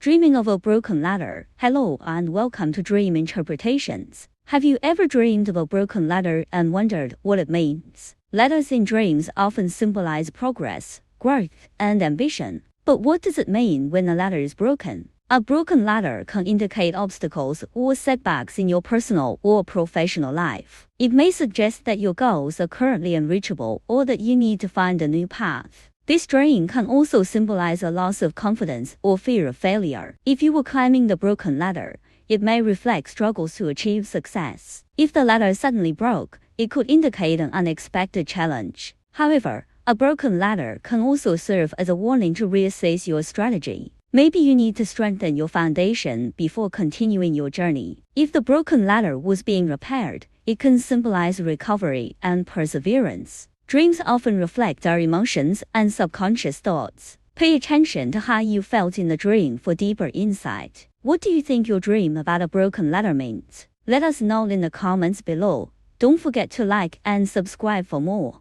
Dreaming of a broken ladder. Hello and welcome to Dream Interpretations. Have you ever dreamed of a broken ladder and wondered what it means? Ladders in dreams often symbolize progress, growth, and ambition. But what does it mean when a ladder is broken? A broken ladder can indicate obstacles or setbacks in your personal or professional life. It may suggest that your goals are currently unreachable or that you need to find a new path. This dream can also symbolize a loss of confidence or fear of failure. If you were climbing the broken ladder, it may reflect struggles to achieve success. If the ladder suddenly broke, it could indicate an unexpected challenge. However, a broken ladder can also serve as a warning to reassess your strategy. Maybe you need to strengthen your foundation before continuing your journey. If the broken ladder was being repaired, it can symbolize recovery and perseverance. Dreams often reflect our emotions and subconscious thoughts. Pay attention to how you felt in the dream for deeper insight. What do you think your dream about a broken ladder means? Let us know in the comments below. Don't forget to like and subscribe for more.